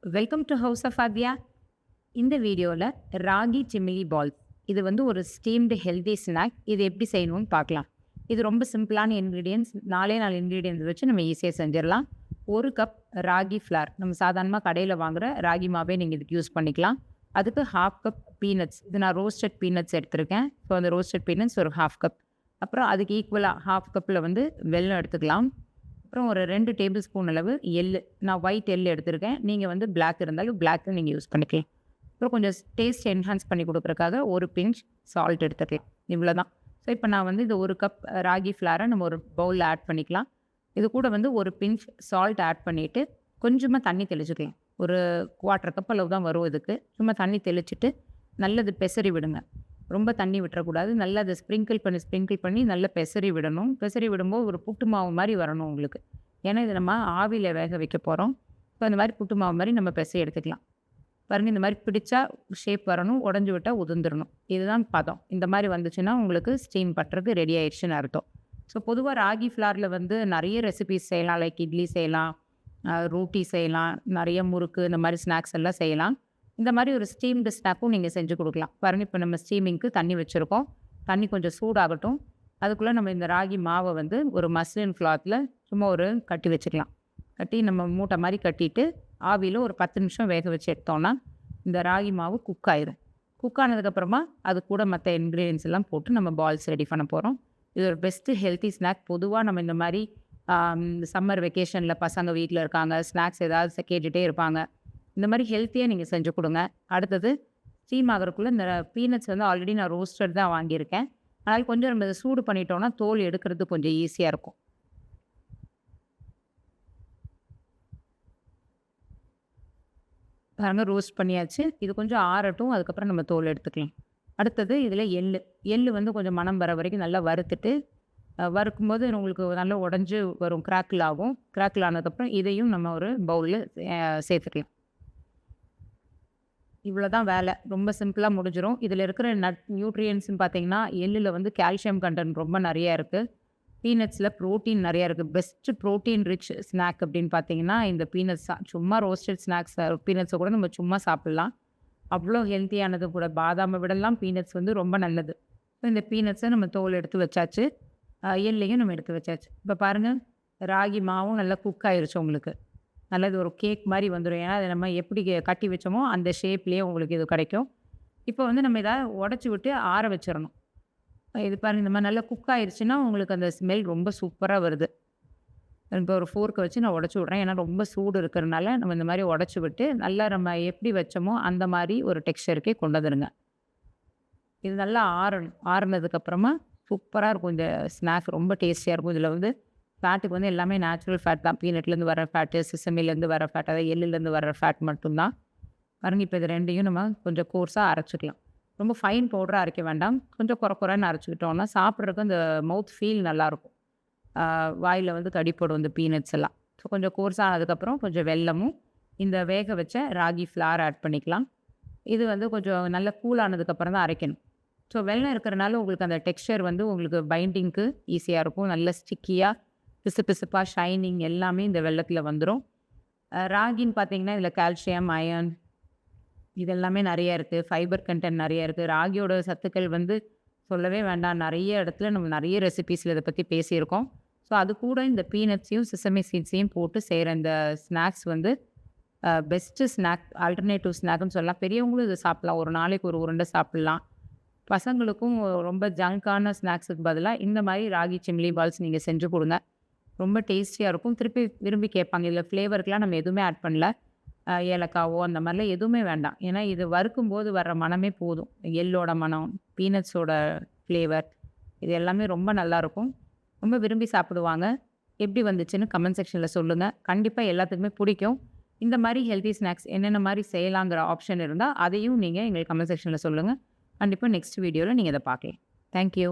Welcome to house of Aadhya. இந்த வீடியோவில் ராகி சிமிலி balls இது வந்து ஒரு ஸ்டீம்டு ஹெல்தி ஸ்நாக். இது எப்படி செய்யணும்னு பார்க்கலாம். இது ரொம்ப சிம்பிளான இன்க்ரீடியன்ஸ், நாலே நாலு இன்க்ரீடியன்ஸ் வச்சு நம்ம ஈஸியாக செஞ்சிடலாம். ஒரு கப் ராகி ஃப்ளார், நம்ம சாதாரணமாக கடையில் வாங்குகிற ராகி மாவே நீங்கள் இதுக்கு யூஸ் பண்ணிக்கலாம். அதுக்கு ஹாஃப் கப் பீனட்ஸ், இது நான் ரோஸ்டட் பீனட்ஸ் எடுத்திருக்கேன். ஸோ அந்த ரோஸ்டட் பீனட்ஸ் ஒரு ஹாஃப் கப். அப்புறம் அதுக்கு ஈக்குவலாக ஹாஃப் கப்பில் வந்து வெல்லம் எடுத்துக்கலாம். அப்புறம் ஒரு 2 டேபிள் ஸ்பூன் அளவு எள்ளு, நான் ஒயிட் எள்ளு எடுத்திருக்கேன். நீங்கள் வந்து பிளாக் இருந்தாலும் பிளாக்கு நீங்கள் யூஸ் பண்ணிக்கலாம். அப்புறம் கொஞ்சம் டேஸ்ட் என்ஹான்ஸ் பண்ணி கொடுக்குறக்காக ஒரு பிஞ்ச் சால்ட் எடுத்துக்கலாம். இவ்வளோ தான். ஸோ இப்போ நான் வந்து இது ஒரு கப் ராகி ஃப்ளாரை நம்ம ஒரு பவுலில் ஆட் பண்ணிக்கலாம். இது கூட வந்து ஒரு பிஞ்ச் சால்ட் ஆட் பண்ணிவிட்டு கொஞ்சமாக தண்ணி தெளிச்சுக்கலாம். ஒரு 1/4 கப் அளவு தான் வரும் இதுக்கு. சும்மா தண்ணி தெளிச்சுட்டு நல்லது பெசரி விடுங்க. ரொம்ப தண்ணி விட்டுறக்கூடாது. நல்லா அதை ஸ்ப்ரிங்கிள் பண்ணி நல்லா பெசரி விடணும். பெசரி விடும்போது ஒரு புட்டு மாவு மாதிரி வரணும் உங்களுக்கு. ஏன்னா இது நம்ம ஆவியில் வேக வைக்க போகிறோம். ஸோ அந்த மாதிரி புட்டு மாவு மாதிரி நம்ம பெசரி எடுத்துக்கலாம். பாருங்கள், இந்த மாதிரி பிடிச்சா ஷேப் வரணும், உடஞ்சி விட்டால் உதிர்ந்துடணும். இதுதான் பதம். இந்த மாதிரி வந்துச்சுன்னா உங்களுக்கு ஸ்டீம் பண்ணுறதுக்கு ரெடி ஆயிடுச்சுன்னு அர்த்தம். ஸோ பொதுவாக ராகி ஃப்ளாரில் வந்து நிறைய ரெசிபீஸ் செய்யலாம். லைக் இட்லி செய்யலாம், ரோட்டி செய்யலாம், நிறைய முறுக்கு, இந்த மாதிரி ஸ்நாக்ஸ் எல்லாம் செய்யலாம். இந்த மாதிரி ஒரு ஸ்டீம்டு ஸ்நாக்கும் நீங்கள் செஞ்சு கொடுக்கலாம். பாருங்கள், இப்போ நம்ம ஸ்டீமிங்க்கு தண்ணி வச்சுருக்கோம். தண்ணி கொஞ்சம் சூடாகட்டும். அதுக்குள்ளே நம்ம இந்த ராகி மாவை வந்து ஒரு மஸ்லின் கிளாத்தில் சும்மா ஒரு கட்டி வச்சுக்கலாம். கட்டி நம்ம மூட்டை மாதிரி கட்டிட்டு ஆவியில் ஒரு 10 நிமிஷம் வேக வச்சு எடுத்தோன்னா இந்த ராகி மாவு குக் ஆயிடும். குக் ஆனதுக்கப்புறமா அது கூட மற்ற இன்க்ரீடியன்ஸ் எல்லாம் போட்டு நம்ம பால்ஸ் ரெடி பண்ண போகிறோம். இது ஒரு பெஸ்ட்டு ஹெல்த்தி ஸ்நாக். பொதுவாக நம்ம இந்த மாதிரி சம்மர் வெக்கேஷனில் பசங்க வீட்டில் இருக்காங்க, ஸ்நாக்ஸ் ஏதாவது கேட்டுகிட்டே இருப்பாங்க. இந்த மாதிரி ஹெல்த்தியாக நீங்கள் செஞ்சு கொடுங்க. அடுத்தது ஸ்டீம் ஆகிறதுக்குள்ளே இந்த பீனட்ஸ் வந்து ஆல்ரெடி நான் ரோஸ்டட் தான் வாங்கியிருக்கேன். அதனால் கொஞ்சம் நம்ம இதை சூடு பண்ணிட்டோன்னா தோல் எடுக்கிறது கொஞ்சம் ஈஸியாக இருக்கும். பாருங்கள், ரோஸ்ட் பண்ணியாச்சு. இது கொஞ்சம் ஆறட்டும், அதுக்கப்புறம் நம்ம தோல் எடுத்துக்கலாம். அடுத்தது இதில் எள்ளு வந்து கொஞ்சம் மணம் வர வரைக்கும் நல்லா வறுத்துட்டு, வறுக்கும்போது உங்களுக்கு நல்லா உடஞ்சி வரும், கிராக்கிள் ஆகும். கிராக்கிள் ஆனதுக்கப்புறம் இதையும் நம்ம ஒரு பவுலில் சேர்த்துக்கலாம். இவ்வளோ தான் வேலை. ரொம்ப சிம்பிளாக முடிஞ்சிடும். இதில் இருக்கிற நியூட்ரியன்ஸ்னு பார்த்தீங்கன்னா, எள்ளில் வந்து கால்சியம் கண்டென்ட் ரொம்ப நிறையா இருக்குது. பீனட்ஸில் ப்ரோட்டீன் நிறையா இருக்குது. பெஸ்ட்டு ப்ரோட்டீன் ரிச் ஸ்நாக் அப்படின்னு பார்த்தீங்கன்னா இந்த பீனட்ஸ் தான். சும்மா ரோஸ்டட் ஸ்நாக்ஸ் பீனட்ஸை கூட நம்ம சும்மா சாப்பிட்லாம். அவ்வளோ ஹெல்த்தியானது கூட. பாதாமை விடலாம் பீனட்ஸ் வந்து ரொம்ப நல்லது. ஸோ இந்த பீனட்ஸை நம்ம தோல் எடுத்து வச்சாச்சு, எள்ளையும் நம்ம எடுத்து வச்சாச்சு. இப்போ பாருங்கள், ராகி மாவும் நல்லா குக் ஆயிடுச்சு உங்களுக்கு. நல்லது, ஒரு கேக் மாதிரி வந்துடும். ஏன்னா அதை நம்ம எப்படி கட்டி வச்சோமோ அந்த ஷேப்லேயே உங்களுக்கு இது கிடைக்கும். இப்போ வந்து நம்ம இதை உடச்சி விட்டு ஆற வச்சிடணும். இது பாருங்கள், இந்த மாதிரி நல்லா குக் ஆயிடுச்சுன்னா உங்களுக்கு அந்த ஸ்மெல் ரொம்ப சூப்பராக வருது. இப்போ ஒரு ஃபோர்க்கை வச்சு நான் உடச்சி விட்றேன். ஏன்னா ரொம்ப சூடு இருக்கிறனால நம்ம இந்த மாதிரி உடச்சி விட்டு நல்லா நம்ம எப்படி வச்சோமோ அந்த மாதிரி ஒரு டெக்ஸ்சருக்கே கொண்டு வந்துடுங்க. இது நல்லா ஆறணும். ஆறுனதுக்கப்புறமா சூப்பராக இருக்கும் இந்த ஸ்நாக். ரொம்ப டேஸ்டியாக இருக்கும். இதில் வந்து ஃபேட்டுக்கு வந்து எல்லாமே நேச்சுரல் ஃபேட் தான். பீனட்லேருந்து வர ஃபேட்டு, சிசமிலேருந்து வர ஃபேட், அதாவது எள்ளுலேருந்து வர ஃபேட் மட்டும்தான். பாருங்கள், இப்போ இது ரெண்டையும் நம்ம கொஞ்சம் கோர்ஸாக அரைச்சிக்கலாம். ரொம்ப ஃபைன் பவுடராக அரைக்க வேண்டாம். கொஞ்சம் குறைன்னு அரைச்சிக்கிட்டோம்னா சாப்பிட்றதுக்கு அந்த மவுத் ஃபீல் நல்லாயிருக்கும். வாயில் வந்து கடிப்படும் இந்த பீனட்ஸ் எல்லாம். ஸோ கொஞ்சம் கோர்ஸாக ஆனதுக்கப்புறம் கொஞ்சம் வெல்லமும் இந்த வேக வச்ச ராகி ஃப்ளார் ஆட் பண்ணிக்கலாம். இது வந்து கொஞ்சம் நல்லா கூல் ஆனதுக்கப்புறம் தான் அரைக்கணும். ஸோ வெல்லம் இருக்கிறனால உங்களுக்கு அந்த டெக்ஸ்சர் வந்து உங்களுக்கு பைண்டிங்க்கு ஈஸியாக இருக்கும். நல்ல ஸ்டிக்கியாக, பிசுப்பாக, ஷைனிங் எல்லாமே இந்த வெல்லத்தில் வந்துடும். ராகின்னு பார்த்தீங்கன்னா இதில் கால்சியம், அயர்ன் இதெல்லாமே நிறையா இருக்குது. ஃபைபர் கண்டென்ட் நிறையா இருக்குது. ராகியோட சத்துக்கள் வந்து சொல்லவே வேண்டாம். நிறைய இடத்துல நம்ம நிறைய ரெசிபீஸில் இதை பற்றி பேசியிருக்கோம். ஸோ அது கூட இந்த பீனட்ஸையும் சிசமி சீட்ஸையும் போட்டு செய்கிற இந்த ஸ்நாக்ஸ் வந்து பெஸ்ட்டு ஸ்நாக், ஆல்டர்னேட்டிவ் ஸ்நாக்னு சொல்லலாம். பெரியவங்களும் இதை சாப்பிட்லாம். ஒரு நாளைக்கு ஒரு உருண்டை சாப்பிட்லாம். பசங்களுக்கும் ரொம்ப ஜங்கான ஸ்நாக்ஸுக்கு பதிலாக இந்த மாதிரி ராகி சிம்லி பால்ஸ் நீங்கள் செஞ்சு கொடுங்க. ரொம்ப டேஸ்டியாக இருக்கும். திருப்பி விரும்பி கேட்பாங்க. இதில் ஃப்ளேவருக்கெலாம் நம்ம எதுவுமே ஆட் பண்ணல. ஏலக்காவோ அந்த மாதிரிலாம் எதுவுமே வேண்டாம். ஏன்னா இது வறுக்கும்போது வர்ற மனமே போதும். எள்ளோட மனம், பீனட்ஸோட ஃப்ளேவர், இது எல்லாமே ரொம்ப நல்லாயிருக்கும். ரொம்ப விரும்பி சாப்பிடுவாங்க. எப்படி வந்துச்சுன்னு கமெண்ட் செக்ஷனில் சொல்லுங்கள். கண்டிப்பாக எல்லாத்துக்குமே பிடிக்கும். இந்த மாதிரி ஹெல்த்தி ஸ்நாக்ஸ் என்னென்ன மாதிரி செய்யலாங்கிற ஆப்ஷன் இருந்தால் அதையும் நீங்கள் எங்களுக்கு கமெண்ட் செக்ஷனில் சொல்லுங்கள். கண்டிப்பாக நெக்ஸ்ட் வீடியோவில் நீங்கள் இதை பார்க்கலாம். தேங்க்யூ.